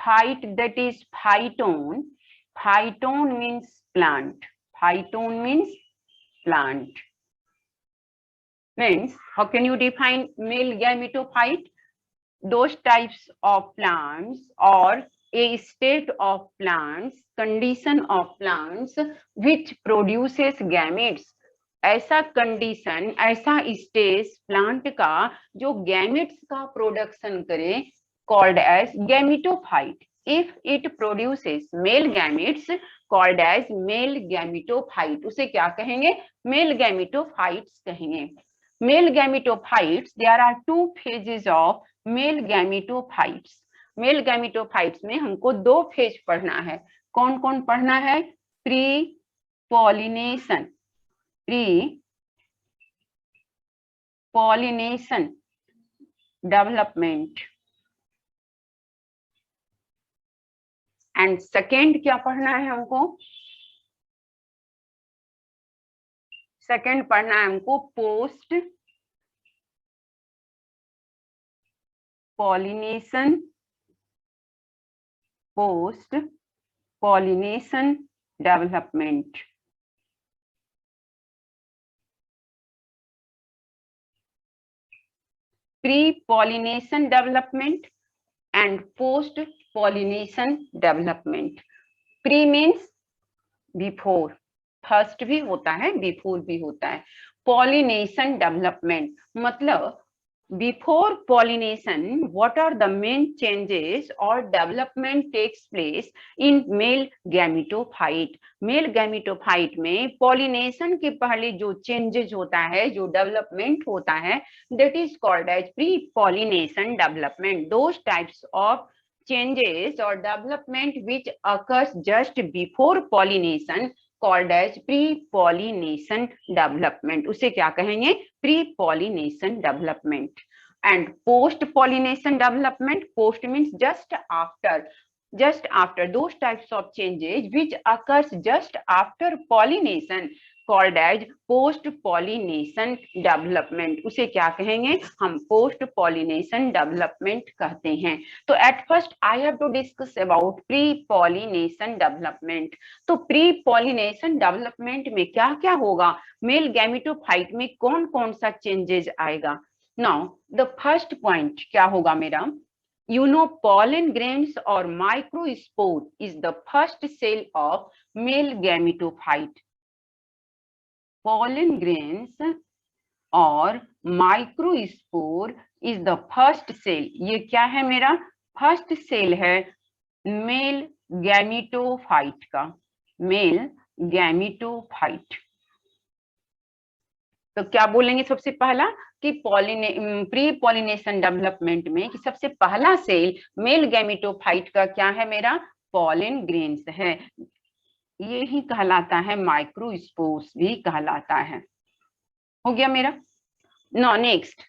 phyte, that is phytone. Phytone means plant. Phytone means plant. Means, how can you define male gametophyte? Those types of plants or a state of plants, condition of plants which produces gametes. ऐसा condition, ऐसा stage plant का जो gametes का production करे, called as gametophyte. If it produces male gametes, called as male gametophyte. उसे क्या कहेंगे? Male gametophytes कहेंगे. Male gametophytes, there are two phases of male gametophytes. Male gametophytes में हमको दो फेज पढ़ना है. कौन कौन पढ़ना है? Pre pollination, pre pollination development. And second क्या पढ़ना है हमको? सेकेंड पढ़ना है हमको post pollination, post pollination development. Pre pollination development and post pollination development. Pre means before, first भी होता है, बिफोर भी होता है. पॉलिनेशन डेवलपमेंट मतलब before pollination what are the main changes और development takes place in male gametophyte. Male gametophyte में pollination के पहले जो चेंजेस होता है, जो डेवलपमेंट होता है, that is called as pre pollination development. Those types of changes or development which occurs just before pollination called as pre-pollination development. उसे क्या कहेंगे? Pre-pollination development. And post-pollination development, post means just after. Just after, those types of changes which occurs just after pollination called as post pollination development. उसे क्या कहेंगे? हम post pollination development कहते हैं. तो at first I have to discuss about pre pollination development. तो pre pollination development में क्या क्या होगा? मेल गैमेटोफाइट में कौन कौन सा चेंजेस आएगा? Now the first point क्या होगा मेरा? You know, pollen grains or microspore is the first cell of male gametophyte. Pollen grains or microspore is the first cell. ये क्या है मेरा? फर्स्ट सेल है मेल गैमेटोफाइट का, मेल गैमेटोफाइट. तो क्या बोलेंगे सबसे पहला कि प्री पॉलिनेशन डेवलपमेंट में कि सबसे पहला सेल मेल गैमेटोफाइट का क्या है मेरा? पॉलन ग्रेन्स है. ये ही कहलाता है, माइक्रोस्पोर्स भी कहलाता है. हो गया मेरा. नो नेक्स्ट,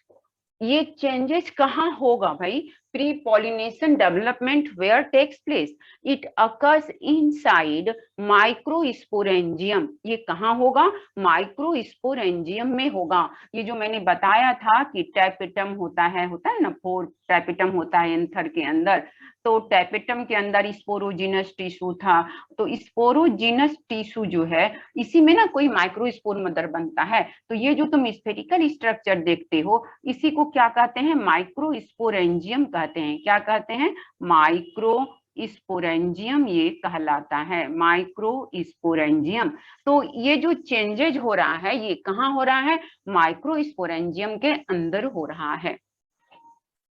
ये चेंजेस कहाँ होगा भाई? Pre pollination development where takes place? It occurs inside microsporangium. ये कहाँ होगा? माइक्रोस्पोरेंजियम में होगा. ये जो मैंने बताया था कि टैपेटम होता है ना, 4 टैपेटम होता है एंथर के अंदर. तो टैपेटम के अंदर स्पोरोजिनस टिश्यू था. तो स्पोरोजिनस टिश्यू जो है, इसी में ना कोई माइक्रोस्पोर मदर बनता है. तो ये जो तुम स्फेरिकल स्ट्रक्चर देखते हो, इसी को क्या कहते हैं? माइक्रोस्पोरेंजियम कहते हैं. क्या कहते हैं? माइक्रोस्पोरेंजियम ये कहलाता है, माइक्रोस्पोरेंजियम. तो ये जो चेंजेज हो रहा है, ये कहाँ हो रहा है? माइक्रोस्पोरेंजियम के अंदर हो रहा है.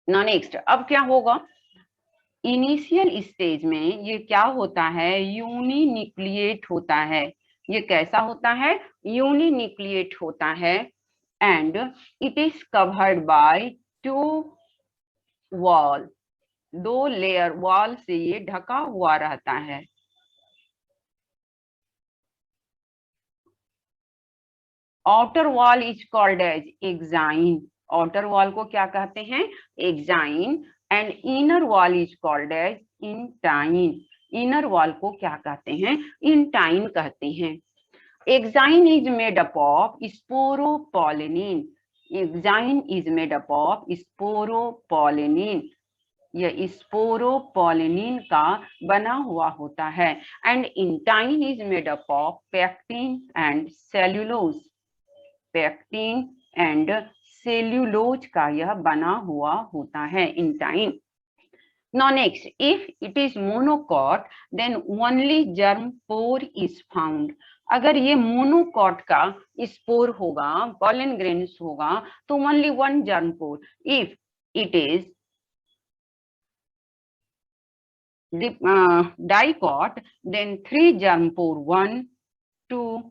ना नेक्स्ट, अब क्या होगा? इनिशियल स्टेज में ये क्या होता है? यूनिन्यूक्लिएट होता है. ये कैसा होता है? यूनिन्यूक्लिएट होता है. And it is covered by 2 wall. 2 layer wall से ये ढका हुआ रहता है. Outer wall is called as exine. Outer wall को क्या कहते हैं? Exine. And inner wall is called as intine. Inner wall को क्या कहते हैं? इंटाइन कहते हैं. Exine is made up of sporopollenin. Exine is made up of sporopollenin. यह स्पोरोपोलिनिन का बना हुआ होता है। And intine is made up of pectin and cellulose. Pectin and cellulose का यह बना हुआ होता है intine. Now next, if it is monocot, then only germ pore is found. अगर ये मोनोकॉट का स्पोर होगा, पॉलन ग्रेन्स होगा, तो only one germ pore. If it is dicot, then 3 germ pore, 1, 2,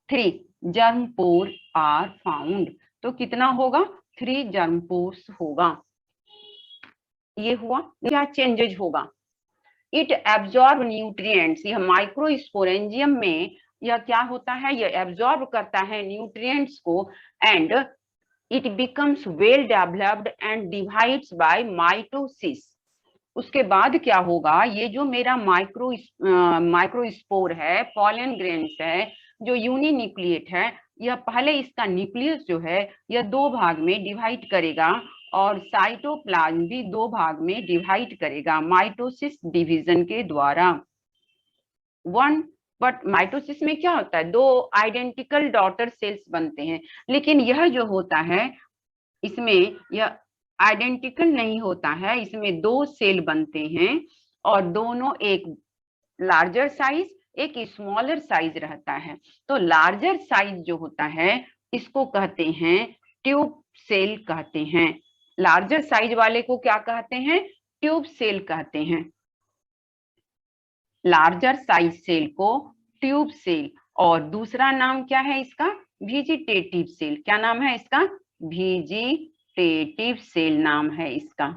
3 germ pore are found. तो कितना होगा? 3 germ pores होगा। ये हुआ। क्या चेंजेज होगा? It absorb nutrients. यह माइक्रोस्पोरेंजियम में यह क्या होता है? यह एब्जॉर्ब करता है न्यूट्रिएंट्स को and it becomes well developed and divides by mitosis. उसके बाद क्या होगा? ये जो मेरा माइक्रोस्पोर है, पॉलन ग्रेन्स है, जो यूनिन्यूक्लिएट है, यह पहले इसका न्यूक्लियस जो है यह 2 भाग में डिवाइड करेगा और साइटोप्लाज्म भी 2 भाग में डिवाइड करेगा माइटोसिस डिवीजन के द्वारा। बट माइटोसिस में क्या होता है? 2 आइडेंटिकल डॉटर सेल्स बनते हैं, लेकिन यह जो होता है इसमें यह आइडेंटिकल नहीं होता है, इसमें 2 सेल बनते हैं और दोनों एक लार्जर साइज एक स्मॉलर साइज रहता है। तो लार्जर साइज जो होता है इसको कहते हैं ट्यूब सेल कहते हैं। लार्जर साइज वाले को क्या कहते हैं? ट्यूब सेल कहते हैं। लार्जर साइज सेल को ट्यूब सेल। और दूसरा नाम क्या है इसका? Vegetative cell. क्या नाम है इसका? वेजिटेटिव सेल नाम है इसका।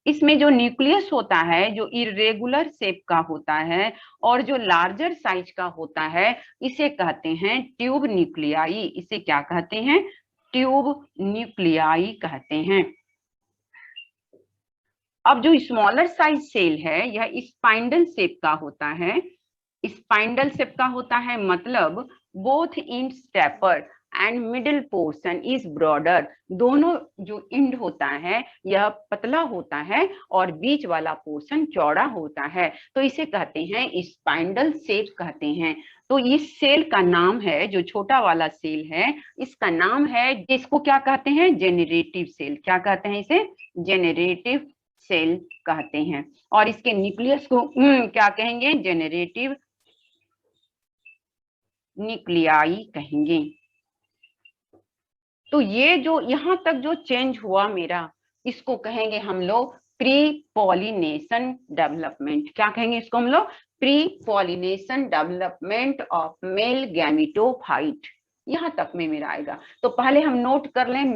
इसमें जो न्यूक्लियस होता है जो इरेगुलर शेप का होता है और जो लार्जर साइज का होता है इसे कहते हैं ट्यूब न्यूक्लियाई। इसे क्या कहते हैं? ट्यूब न्यूक्लियाई कहते हैं। अब जो स्मॉलर साइज सेल है यह स्पाइंडल शेप का होता है। स्पाइंडल शेप का होता है मतलब both ends tapper and middle portion is broader. दोनों जो एंड होता है यह पतला होता है और बीच वाला पोर्शन चौड़ा होता है, तो इसे कहते हैं स्पाइंडल शेप कहते हैं। तो इस सेल का नाम है, जो छोटा वाला सेल है इसका नाम है, इसको क्या कहते हैं? Generative cell. क्या कहते हैं इसे? जेनरेटिव सेल कहते हैं। और इसके न्यूक्लियस को क्या कहेंगे? जेनरेटिव न्यूक्लियाई कहेंगे। तो ये जो यहाँ तक जो चेंज हुआ मेरा, इसको कहेंगे हम लोग प्री पॉलिनेशन डेवलपमेंट। क्या कहेंगे इसको हम लोग? Pre pollination development of male gametophyte. यहाँ तक में मेरा आएगा। तो पहले हम नोट कर लें